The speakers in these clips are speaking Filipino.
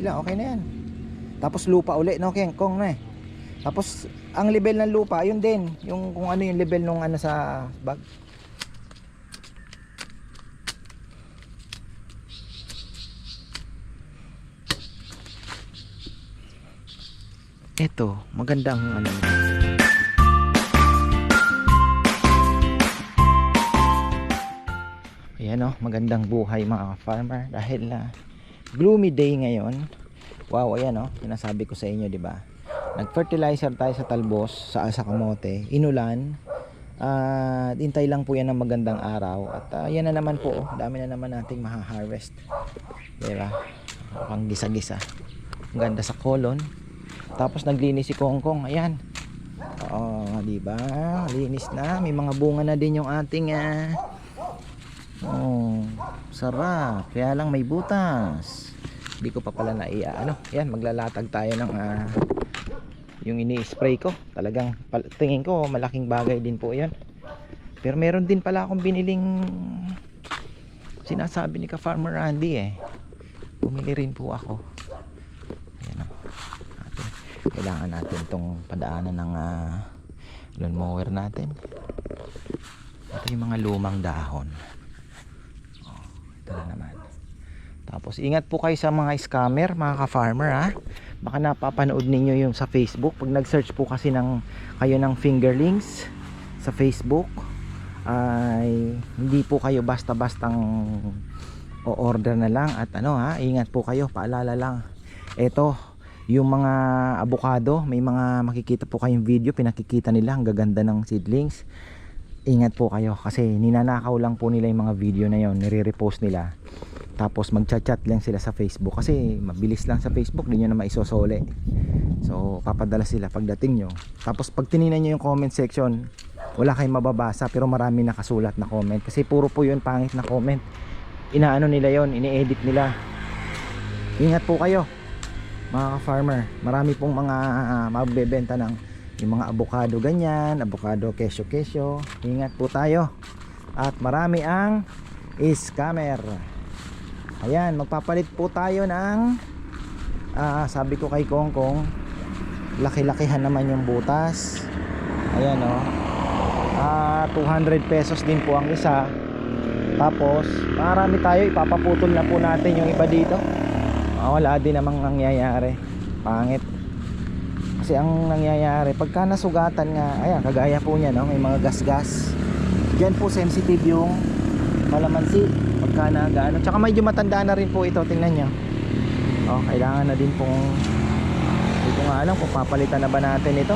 lang, okay na yan. Tapos lupa uli, no, Kong na eh. Tapos ang level ng lupa, yun din, yung kung ano yung level nung ano sa bag. Ito, magandang ano. Ayan oh, magandang buhay mga farmer dahil gloomy day ngayon. Wow, ayan oh, sinasabi ko sa inyo, 'di ba? Nag-fertilizer tayo sa talbos, sa kamote, inulan. Hintay lang po yan ng magandang araw at yan na naman po, dami na naman nating maha-harvest. 'Di ba? Pang gisa-gisa. Ang ganda sa kolon. Tapos naglinis si Kongkong, ayan. Oo, 'di ba? Linis na, may mga bunga na din yung ating oh, sarap. Kaya lang may butas. Hindi ko pa pala na ano, yan, maglalatag tayo ng yung ini-spray ko. Talagang tingin ko malaking bagay din po 'yan. Pero meron din pala akong biniling sinasabi ni Ka-Farmer Randy eh. Bumili rin po ako. Ayan o. Kailangan natin tong padaanan ng lawn mower natin. Ito yung mga lumang dahon. Oh, ito na naman. Tapos ingat po kayo sa mga scammer, mga ka-farmer ha. Baka napapanood ninyo yung sa Facebook. Pag nag-search po kasi kayo ng fingerlings sa Facebook, ay hindi po kayo basta-bastang o-order na lang. At ano ha, ingat po kayo, paalala lang. Ito, yung mga avocado, may mga makikita po kayong video, pinakikita nila ang gaganda ng seedlings. Ingat po kayo kasi ninanakaw lang po nila yung mga video na yon, nire-repost nila. Tapos magchat-chat lang sila sa Facebook kasi mabilis lang sa Facebook, di nyo na maisosole. So papadala sila pagdating nyo. Tapos pag tinignan nyo yung comment section, wala kayong mababasa pero marami nakasulat na comment kasi puro po yun pangit na comment. Inaano nila yon, ini-edit nila. Ingat po kayo mga ka-farmer. Marami pong mga magbebenta ng yung mga avocado ganyan, avocado kesyo. Ingat po tayo. At marami ang scammer. Ayan, magpapalit po tayo ng sabi ko kay Kongkong, laki-lakihan naman yung butas. Ayan o. 200 pesos din po ang isa. Tapos marami tayo, ipapaputol na po natin yung iba dito. Wala din namang nangyayari, pangit. Kasi ang nangyayari pagka nasugatan nga, ayan, kagaya po niya no, may mga gas-gas. Diyan po sensitive yung kalamansi pagka nagaano. Tsaka medyo matanda na rin po ito, tingnan nyo. Kailangan na din pong, hindi ko nga alam kung papalitan na ba natin ito.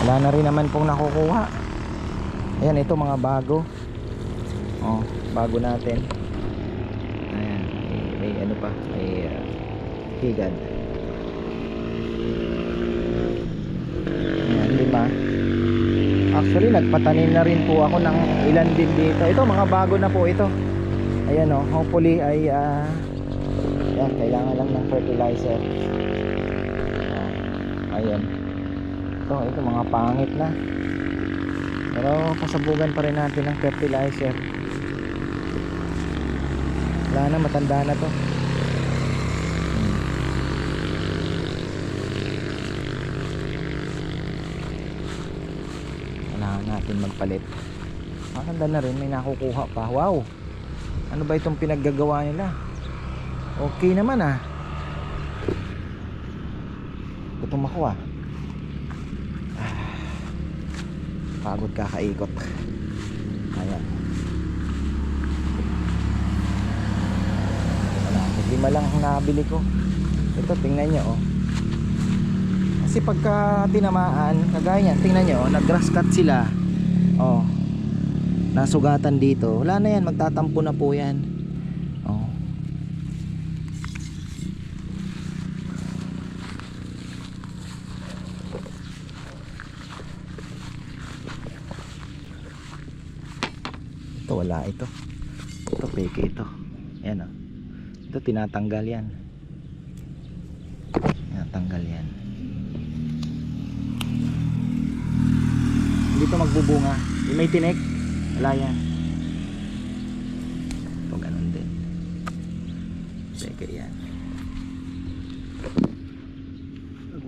Wala na rin naman pong nakukuha. Ayan, ito mga bago. Bago natin. Ayan, may ano pa, may higad. Ayan, 5. Actually nagpatanim na rin po ako ng ilan din dito. Ito mga bago na po ito. Ayan o, hopefully ay yan, kailangan lang ng fertilizer. Ayan. Ito mga pangit na. Pero pasabugan pa rin natin ng fertilizer. Wala na, matanda na to. Kailangan natin magpalit. Maganda na rin, may nakukuha pa. Wow, ano ba itong pinaggagawa nila? Okay naman gutom ako pagod kakaikot. Ayan, 5 lang ang nabili ko. Ito, tingnan nyo kasi pagka tinamaan, kagaya yan, tingnan nyo, nag-grass cut sila. Nasugatan dito, wala na yan, magtatampo na po yan. Ito wala, ito peke ito. Ayan ito tinatanggal yan. Tinatanggal yan. Hindi ito magbubunga. Yung may tinik, wala yan. Ito ganun din. Peke yan.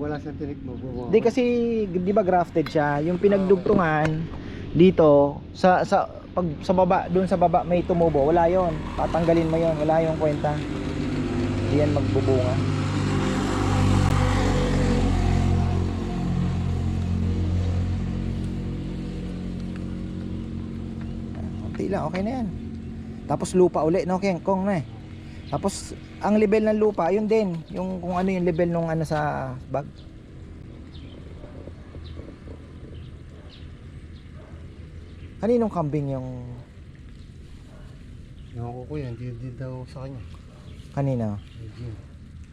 wala siyang tinik mo. Hindi kasi, di ba grafted siya? Yung pinagdugtungan dito, pag sa baba, doon sa baba may tumubo, wala yon. Tatanggalin mo yon, wala yung kwenta. Hindi yan magbubunga. Konti lang, okay na yan. Tapos lupa uli, no, Kong na eh. Tapos ang level ng lupa, yun din, yung kung ano yung level nung ano sa bag. Kaninong kambing yung Naku ko yan, hindi daw sa kanya. kanina? Medyo.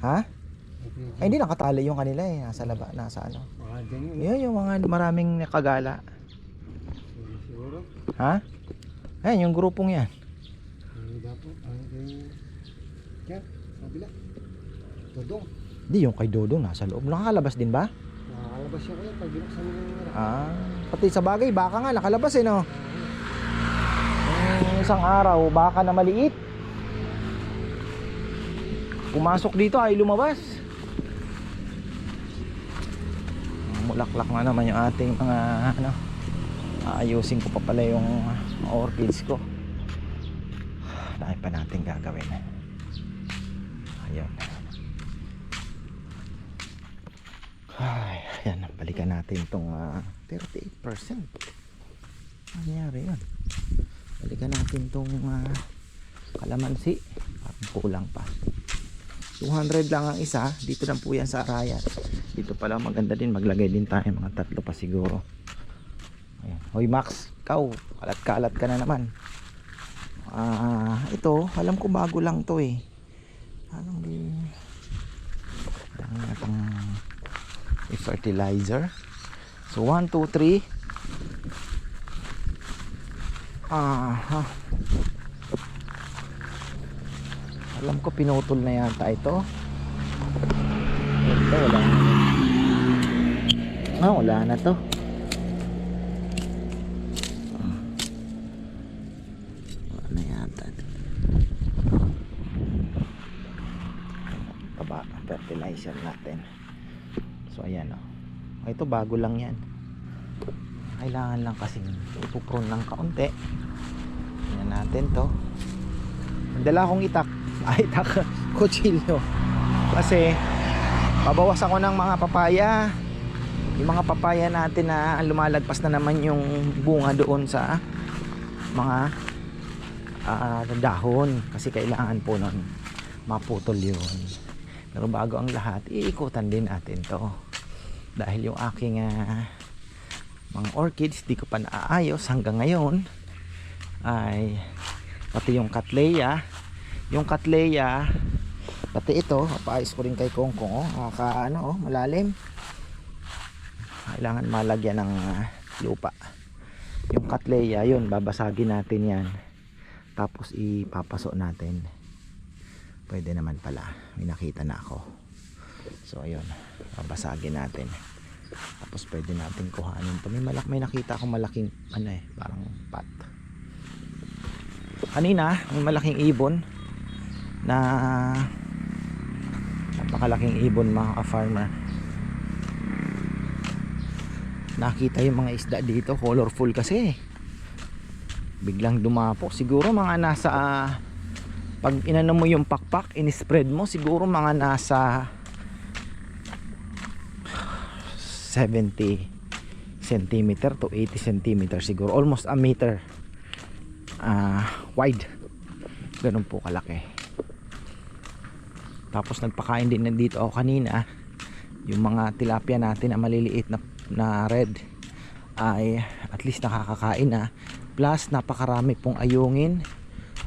Ha? Medyo. Ay, hindi nakatali yung kanila eh, nasa laba, nasa ano. Dyan yun. Yun yung mga maraming nakagala. Siguro. Ha? Ayan, yung grupong yan. Dapat, yan, kabila. Dodong. Di yung kay Dodong nasa loob. Nakakalabas din ba? Nakakalabas siya kaya pag binuksan mo yung mura. Ah, pati sa bagay, baka nga nakalabas eh no. Isang araw, baka na maliit. Pumasok dito ay lumabas. Mulaklak na naman yung ating mga ano. Aayusin ko pa pala yung orchids ko. Dahil pa natin gagawin. Ayun. Ay, ayan, balikan natin itong 38%. Ano nangyari yun? Balikan natin itong kalamansi. Parang kulang pa. 200 lang ang isa. Dito lang po yan sa Arayat. Dito pala maganda din. Maglagay din tayo mga 3 pa siguro. Ayan. Hoy Max, ikaw kalat-kalat ka na naman. Ito, alam ko bago lang to eh. Anong di itong fertilizer. So 1, 2, 3. Alam ko pinutol na yata ito. Ito wala na. Wala na to. Wala na yata. Baba, fertilizer natin. So ayan o. Ito bago lang yan. Kailangan lang kasing ipuprune ng kaunti. Tingnan natin to. Dala akong itak. Itak, kutsilyo. Kasi pabawas ako ng mga papaya. Yung mga papaya natin na lumalagpas na naman yung bunga doon sa mga dahon. Kasi kailangan po nun maputol yun. Pero bago ang lahat, iikutan din natin to. Dahil yung aking mga orchids di ko pa naaayos hanggang ngayon, ay pati yung Cattleya, pati ito papaayos ko rin kay Kongkong. Malalim, kailangan malagyan ng lupa. Yung Cattleya yun, babasagin natin yan, tapos ipapasok natin. Pwede naman pala, may nakita na ako. So ayun, babasagin natin. Tapos pwede natin kuhanin to. May nakita akong malaking parang pot. Kanina may malaking ibon na napakalaking ibon, mga ka-farmer. Nakita yung mga isda dito, colorful kasi. Biglang dumapo. Siguro mga nasa pag inano mo yung pakpak, in-spread mo, siguro mga nasa 70 cm to 80 cm siguro, almost a meter wide. Ganun po kalaki. Tapos nagpakain din nandito ako kanina. Yung mga tilapia natin na maliliit na red ay at least nakakakain na. Plus napakarami pong ayungin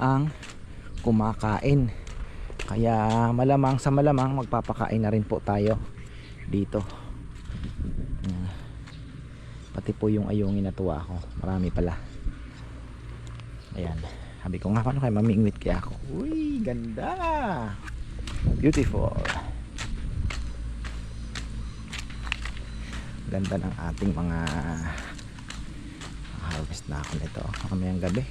ang kumakain. Kaya malamang sa malamang magpapakain na rin po tayo dito. Pati po yung ayungin na tuwa ko, marami pala. Ayan, sabi ko nga, paano kayo mamingwit kaya ako. Uy, ganda, beautiful. Ganda ng ating mga harvest na ako nito. Kamayang gabi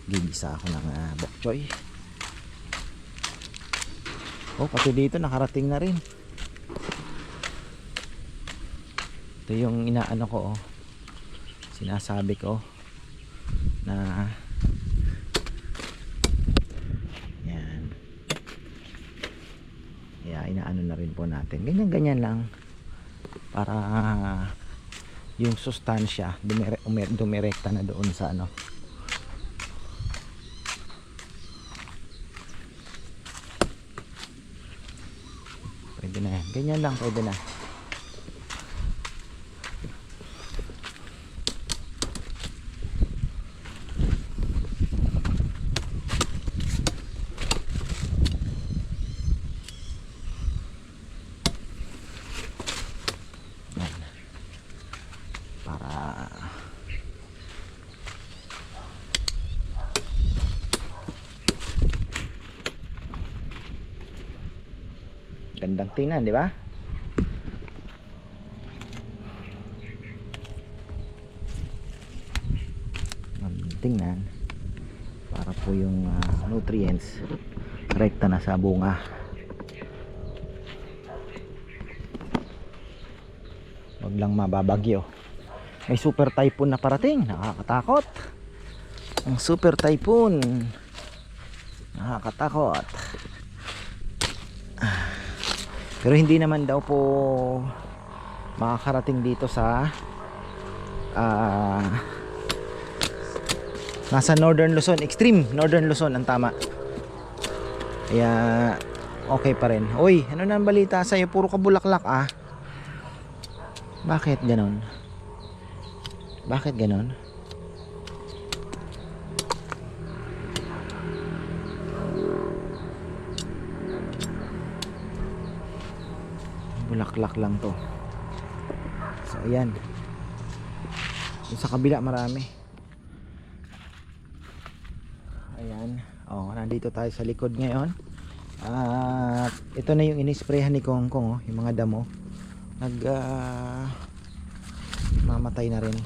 gigisa ako ng bok choy. Pati dito nakarating na rin. Ito yung inaano ko, oh. Sinasabi ko na yan. Kaya inaano na rin po natin. Ganyan-ganyan lang para yung sustansya dumirekta na doon sa ano. Pwede na yan. Ganyan lang, pwede na. Yan. Para gandang tingnan, di ba? Gandang tingnan para po yung nutrients rekta na sa bunga. Wag lang mababagyo. May super typhoon na parating, nakakatakot. Ang super typhoon, nakakatakot. Pero hindi naman daw po makakarating dito sa nasa Northern Luzon, extreme Northern Luzon ang tama. Kaya okay pa rin. Uy, ano na ang balita sa'yo? Puro ka bulaklak ah. Bakit ganon? Bakit ganon? Bulaklak lang to. So ayan, yung sa kabila marami. Ayan, oh, nandito tayo sa likod ngayon. At ito na yung inisprehan ni Kong Kong, oh, yung mga damo mamatay na rin.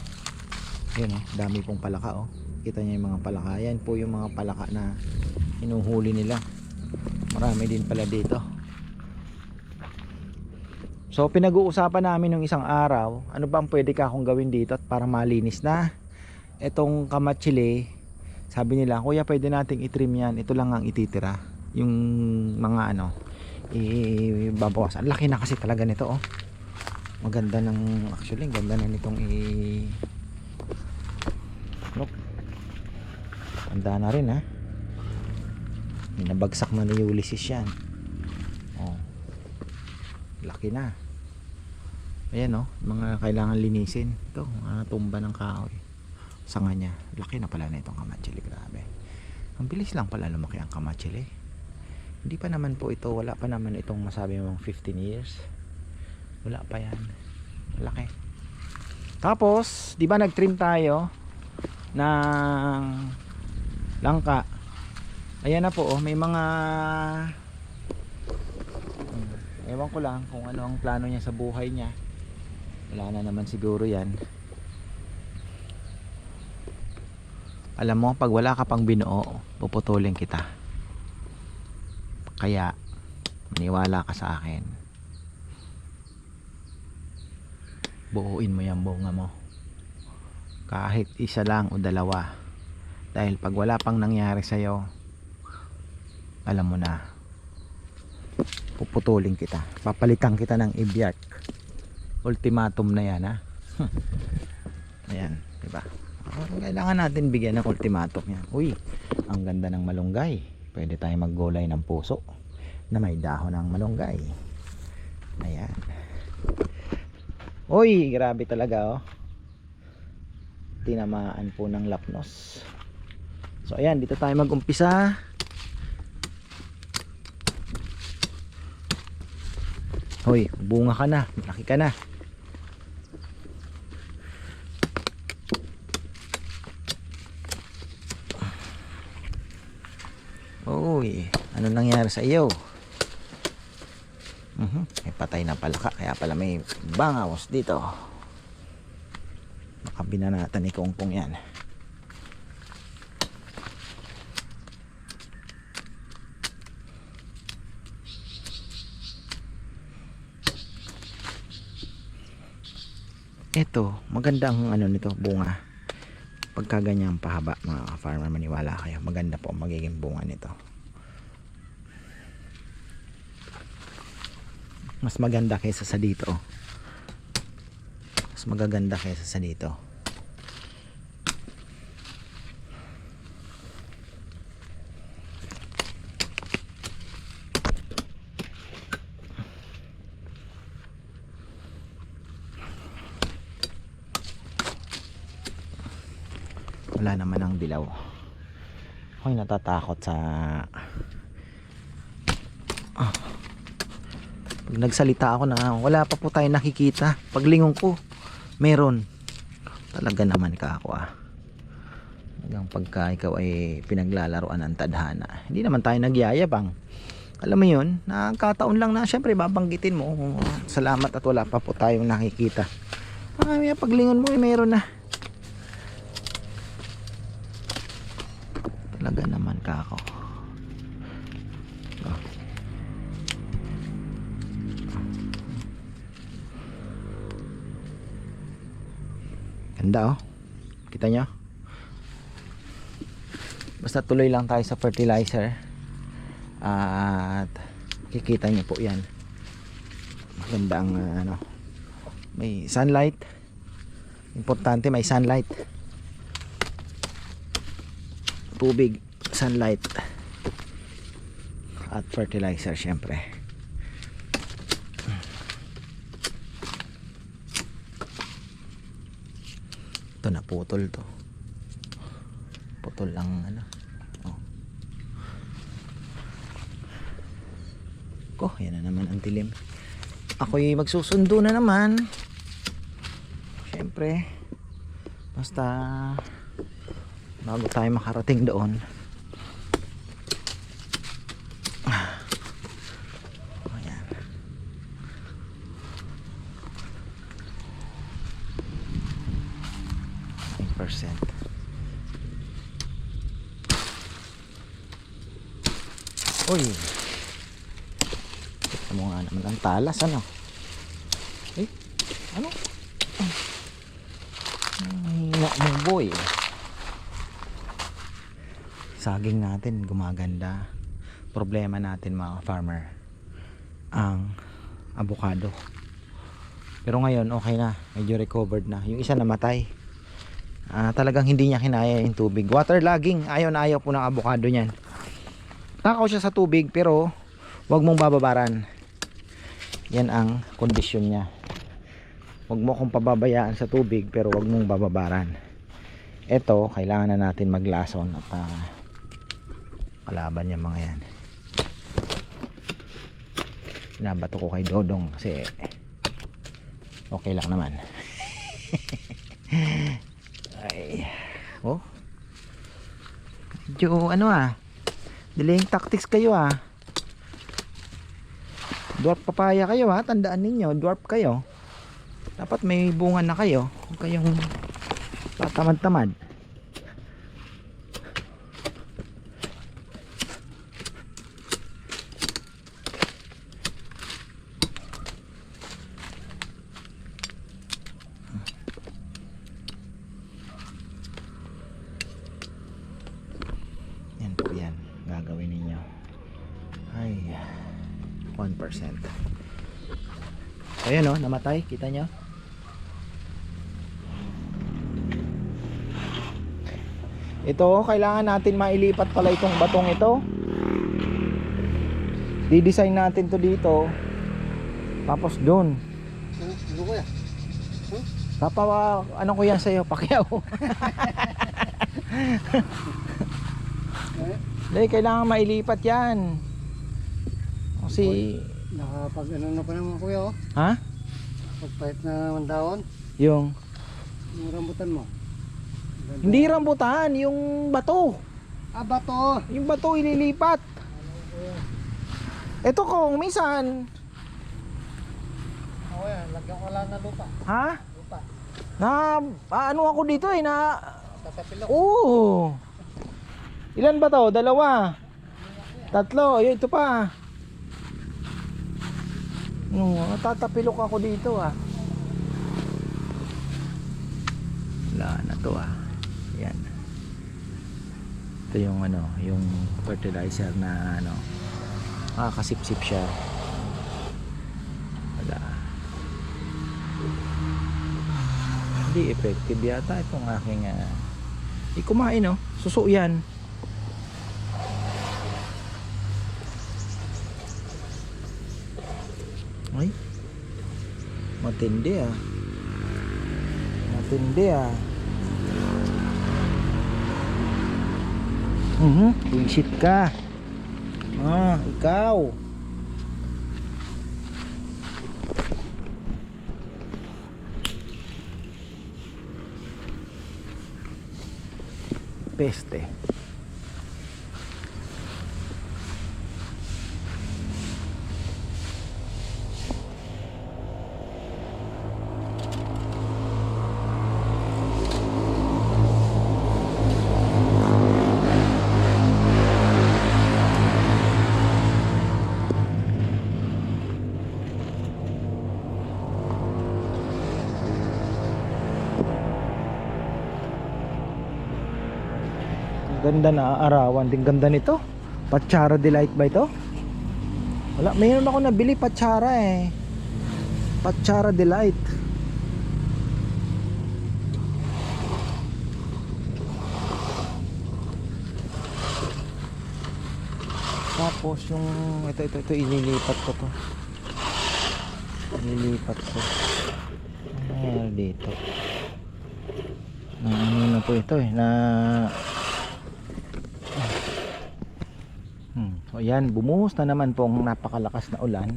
Yun, oh, dami pong palaka, oh. Kita niyo yung mga palaka. Yan po yung mga palaka na inuhuli nila. Marami din pala dito. So pinag-uusapan namin nung isang araw, ano ba ang pwede ka akong gawin dito at para malinis na etong kamatsili. Sabi nila, kuya pwede nating itrim yan, ito lang ang ititira. Yung mga ano, ibabawas. Ang laki na kasi talaga nito, oh. Maganda ng, actually ganda na nitong look. Ganda na rin, ha. Nabagsak na ni Ulysses yan. Oh, laki na. Ayan, oh, mga kailangan linisin. Ito, tumba ng kahoy. Sanga niya, laki na pala na itong kamatsili. Grabe, ang bilis lang pala lumaki ang kamatsili. Hindi pa naman po ito, wala pa naman itong masabi mong 15 years. Wala pa yan. Laki. Tapos, di ba nag-trim tayo ng langka? Ayan na po, oh, may mga ewan ko lang kung ano ang plano niya sa buhay niya. Wala na naman siguro yan. Alam mo, pag wala ka pang binuo, puputulin kita. Kaya maniwala ka sa akin. Buuin mo yung bunga mo. Kahit isa lang o dalawa. Dahil pag wala pang nangyari sa'yo, alam mo na, puputulin kita. Papalitan kita ng ibiyak. Ultimatum na yan, ha. Ayan, diba? Kailangan natin bigyan ng ultimatum yan. Uy, ang ganda ng malunggay. Pwede tayo maggulay ng puso na may dahon ng malunggay. Ayan. Uy, grabe talaga, oh. Tinamaan po ng lapnos. So ayan, dito tayo mag-umpisa. Hoy, bunga ka na, malaki ka na. Uy, ano nangyari sa iyo? May patay na palaka, kaya pala may bangaws dito. Baka binanatan ni Kongkong yan. Ito, magandang ano nito, bunga. Pagka ganyan pahaba, mga farmer, maniwala kayo, maganda po ang magiging bunga nito. Mas maganda kaysa sa dito. Mas magaganda kaysa sa dito. Wala naman ang dilaw. Ako'y natatakot sa pag nagsalita ako na wala pa po tayo nakikita. Paglingon ko, meron. Talaga naman ka ako hanggang pagka ikaw ay pinaglalaroan ng tadhana. Hindi naman tayo nagyayabang. Alam mo yun, nakakataon lang na syempre babanggitin mo. Salamat at wala pa po tayong nakikita. Paglingon mo ay meron na. Talaga naman ka ako. Ganda kita nyo, basta tuloy lang tayo sa fertilizer at kikita nyo po yan. Maganda ang may sunlight, importante may sunlight, tubig, sunlight at fertilizer syempre. Ito naputol to, putol lang yan na naman ang tilim. Ako'y magsusundo na naman syempre, basta bago tayo makarating doon. Ayan. %. Uy, ito mo nga naman ang talas ano. Ano? Hina mo boy. Saging natin gumaganda. Problema natin mga farmer, ang avocado. Pero ngayon okay na, medyo recovered na. Yung isa namatay. Talagang hindi niya kinaya yung tubig. Waterlogging, ayaw na ayaw po ng avocado niyan. Takaw siya sa tubig pero wag mong bababaran. Yan ang kondisyon niya. Wag mo akong pababayaan sa tubig pero wag mong bababaran. Ito, kailangan na natin maglason at kalaban niya mga yan. Binabato ko kay Dodong kasi okay lang naman. Ay, medyo delaying tactics kayo dwarf papaya kayo tandaan ninyo, dwarf kayo, dapat may bunga na kayo, huwag kayong tatamad-tamad. Yan po yan gagawin ninyo. Ay 1%. Ayan namatay, kita nyo. Ito kailangan natin mailipat pala itong batong ito. Di-design natin to dito, tapos doon. Ano ko yan? Ano ko yan sa'yo, Pacquiao. Dahil kailangan mailipat yan. Kasi Nakapag na pa naman kuya ha? Pagpahit na naman daon. Yung Rambutan mo. Ganda. hindi rambutan, yung bato. Bato. Yung bato ililipat. Ito kung minsan Yan, lagyan ko lang na lupa. ha? Lupa. Ano ako dito na Tatapilok. oo. Ilan ba to? 2? 3. Ayun, ito pa. Tatapilok ako dito wala na to yan. Ito yung ano, yung fertilizer na ano, kasipsip siya. Wala, hindi effective yata itong aking kumain, no? Suso yan. Ay, matindi matindi Wisit ka. Ikaw. Peste. Ganda na arawan din, ganda nito. Patsara Delight ba ito? Wala, mayroon ako nabili Patsara Patsara Delight. Tapos yung ito ililipat ko to. Ililipat ko. Dito. Ano na po ito na so yan, bumuhos na naman po ang napakalakas na ulan.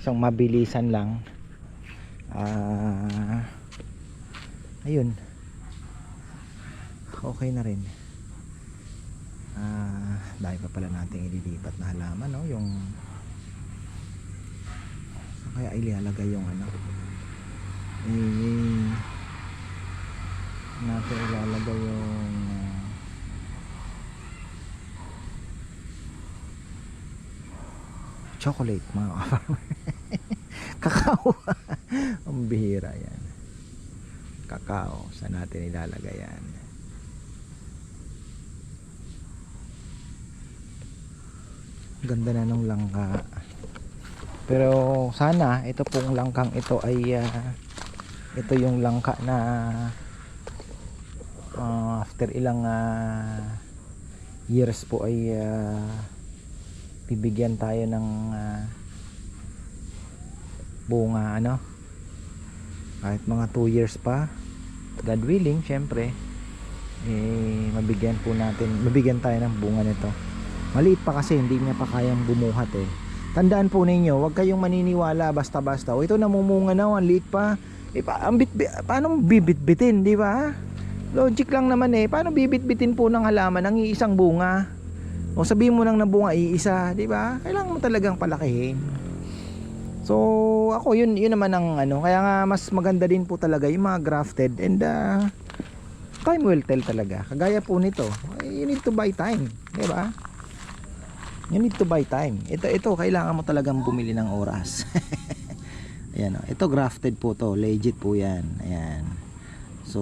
Isang mabilisan lang. Ayun, okay na rin. Dahil pa pala natin ililipat na halaman, no? Yung kaya ilalagay yung ano, natin ilalagay yung chocolate, mga kafarmer. Kakao. Ang bihira yan. Kakao. Saan natin ilalagay yan? Ganda na ng langka. Pero sana ito pong langkang ito ay ito yung langka na after ilang years po ay bibigyan tayo ng bunga, ano, kahit mga 2 years pa, God willing, syempre mabigyan tayo ng bunga nito. Maliit pa kasi, hindi niya pa kayang bumuhat Tandaan po ninyo, huwag kayong maniniwala basta-basta, ito namumunga na, ang liit pa, paano bibit-bitin, di ba? Logic lang naman paano bibit-bitin po ng halaman ang iisang bunga? O sabihin mo lang na bunga iisa, di ba? Kailangan mo talagang palakihin. So, ako yun naman ang ano, kaya nga mas maganda din po talaga yung mga grafted, and time will tell talaga. Kagaya po nito, you need to buy time, di ba? You need to buy time. Ito kailangan mo talagang bumili ng oras. Ayan, ito grafted po to, legit po 'yan. Ayan. So,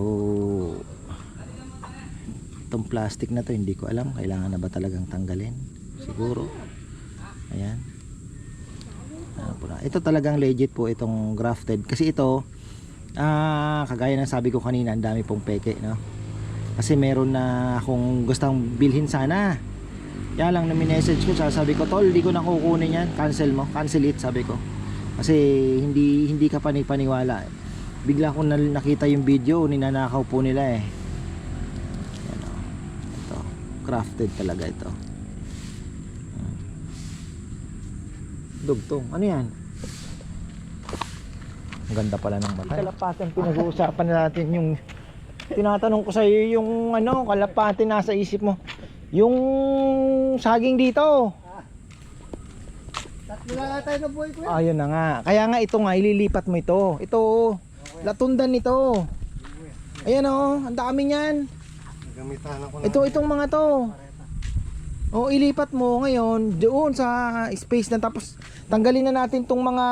itong plastic na to, hindi ko alam kailangan na ba talagang tanggalin, siguro. Ayan. Ito talagang legit po itong grafted, kasi ito kagaya ng sabi ko kanina, ang dami pong peke, no? Kasi meron na akong gustong bilhin sana, kaya lang na minessage ko, sabi ko, tol, hindi ko na kukunin yan, cancel it, sabi ko, kasi hindi ka paniwala. Bigla ko nakita yung video, ninanakaw po nila crafted talaga ito. Dugtong. Ano yan? Ang ganda pala ng mata. Kalapatan pinag-uusapan natin yung tinatanong ko sa iyo yung ano, kalapati nasa isip mo. Yung saging dito. Tatlo na tayo na buhay ko yan. Ayun na nga. Kaya nga ito nga ililipat mo ito. Ito, latundan nito. Ayan ang dami niyan. Itong mga to. O ilipat mo ngayon doon sa space na, tapos tanggalin na natin tong mga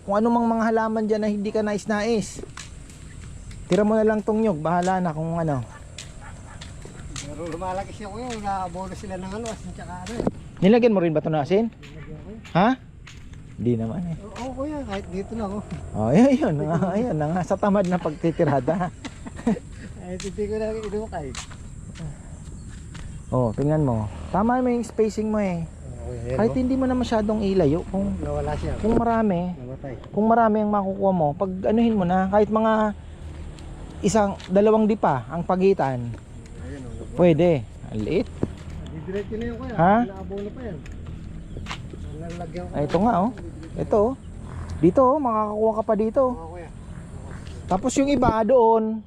kung ano mga halaman diyan na hindi ka nais-nais. Tira mo na lang tong nyug, bahala na kung ano. Pero lumalaki siya kuya, naabono sila ng ano, asin tsaka ano eh. Nilagyan mo rin ba ito na asin? Nilagyan ko. Ha? Hindi naman eh. Oo kuya, kahit dito lang oh. Oh, ayun, ayun na nga sa tamad na pagtitirada. Ay, hindi ko na inukay. Oh, tingnan mo. Tama mo yung spacing mo eh. Okay, Kahit hindi mo na masyadong ilayo, nawala siya. kung marami, Namatay. kung marami ang makukuha mo, pag anuhin mo na, kahit mga dalawang dipa ang pagitan, Ayun oh. pwede. Ang liit. Didiretso na yun kuya. Ha? Naabono pa yan. Lalagyan ko. Ay, ito nga oh. Ito oh. Dito oh, makakakuha ka pa dito. Oo kuya. Tapos yung iba doon.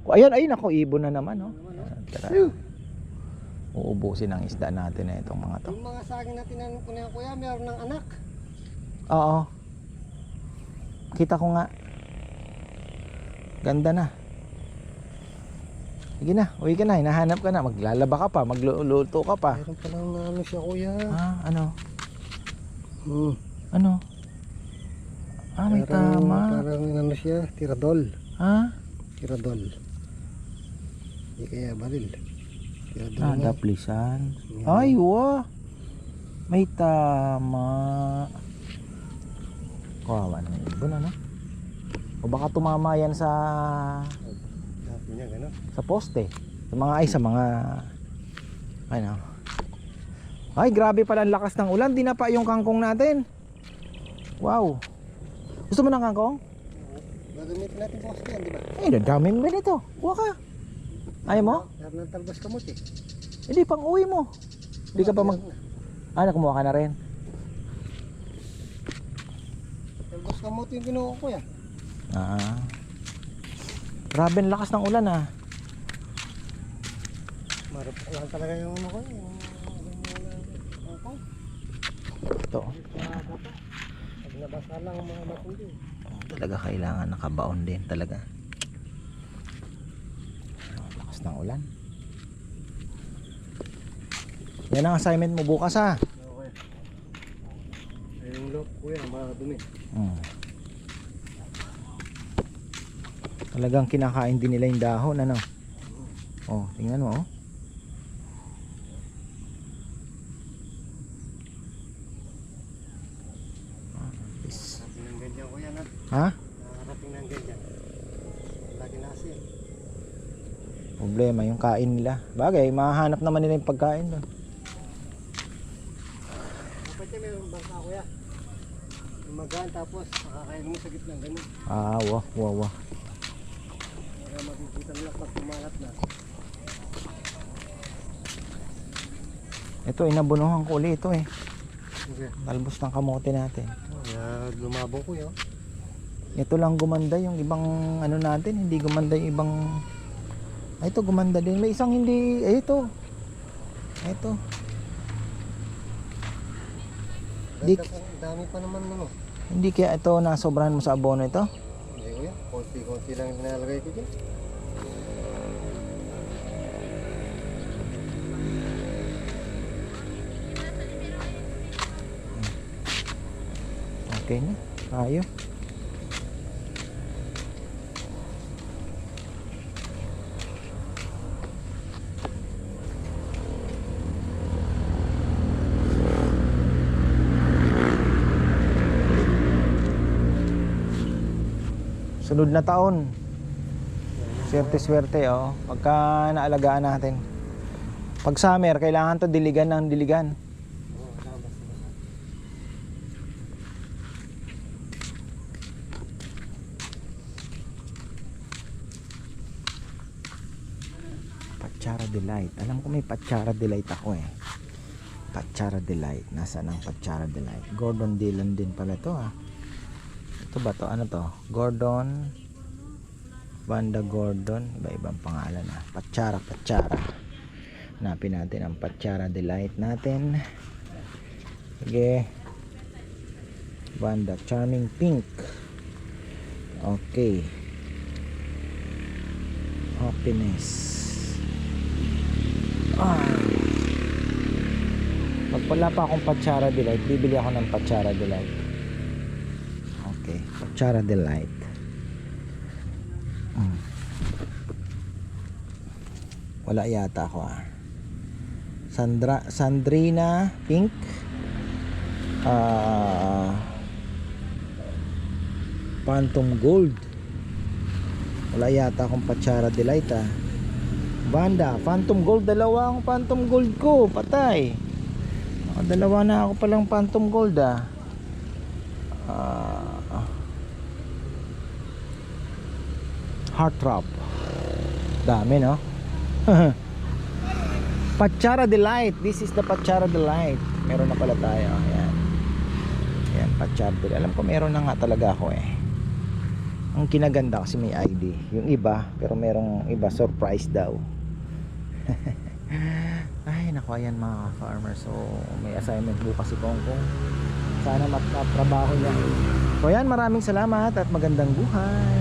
Ayan, ayun ako, ibon na naman oh. Tara. Uubusin ang isda natin na itong mga to. Yung mga saging na tinanong ko na yan kuya, meron ng anak. Oo. Kita ko nga. Ganda na. Sige na, uwi ka na, hinahanap ka na, maglalaba ka pa, magluluto ka pa. Meron palang na ano siya kuya. Ah, ano? Hmm. Ano? Ah, may tama. Parang ano siya, tiradol. Ha? Tiradol. Hindi kaya baril. Tiradol Ah, nga. daplisan. Yan. Ay, wah. May tama. Kawawa naman yung ibon, ano? O baka tumama yan sa Dati niya gano'n. sa poste. Sa mga ano. Ay, grabe pala ang lakas ng ulan. Di na pa yung kangkong natin. Wow. Gusto mo ng kangkong? Gagamitin natin po kasi yan, di ba? Eh, dami mo nito. Kuha ka. Ayaw mo? Meron ng talbos kamuti. Hindi, pang uwi mo. Hindi ka pa mag... Ah, nakumuha ka na rin. Talbos kamuti yung kinuha ko yan. Ah. Grabe ang lakas ng ulan ah. Marap lang talaga yung ano ko. Yung ako. Ito. Pag nabasa lang ang mga matindi. Talaga kailangan nakabaon din talaga. Ang lakas ng ulan. Yan ang assignment mo bukas ha. Okay. Ay, yung lock kuya, madumi. Talagang kinakain din nila yung dahon ano. Oh, tingnan mo oh. Nakarating ng ganyan kuya na. Ha? Nakarating ng ganyan. Lagi na asin. Problema yung kain nila. Bagay, mahanap naman nila yung pagkain doon. Dapat niya mayroong bangka kuya. Magaan tapos makakain mo sa gitna ganun. Ah, wah, wah, wah. Kaya makikita nila pag kumalat na. Ito, inabunuhan ko ulit ito eh. Okay. Talbos ng kamote natin. Kaya lumabong kuya. Ito lang gumanda, yung ibang ano natin, hindi gumanda yung ibang... Ay, ito gumanda din. May isang hindi... Eh, ito. Ito. Di- Dami pa naman ano. Hindi kaya ito nasobrahan mo sa abono ito? Hindi kuya. Konti-konti lang nilalagay ko dyan. Okay na. Tayo. Sunod na taon. Swerte-swerte oh. Pagka naalagaan natin. Pag summer, kailangan to diligan ng diligan. Oo, labas. Patsara Delight. Alam ko may Patsara Delight ako eh. Patsara Delight. Nasaan ang Patsara Delight? Gordon Dillon din pala to ah. Ito ba to? Ano to? Gordon Banda Gordon. Iba-ibang pangalan ah. Patsara. Hanapin natin ang Patsara Delight natin. Sige. Banda Charming Pink. Okay. Happiness. Pag wala pa akong Patsara Delight, bibili ako ng Patsara Delight. Okay, Patsara Delight. Wala yata ako Sandrina Pink. Phantom Gold. Wala yata akong Pachara Delight Vanda, Phantom Gold. Dalawa akong Phantom Gold ko. Patay. Dalawa na ako palang Phantom Gold Heartthrob. Dami, no? Pachara Delight. This is the Pachara Delight. Meron na pala tayo. Ayan. Ayan, Pachara Delight. Alam ko meron na nga talaga ako Ang kinaganda kasi may ID. Yung iba, pero merong iba surprise daw. Ay, naku, ayan mga farmer. So, may assignment bukas si Kongkong. Sana matrabaho niya. So, ayan, maraming salamat at magandang buhay.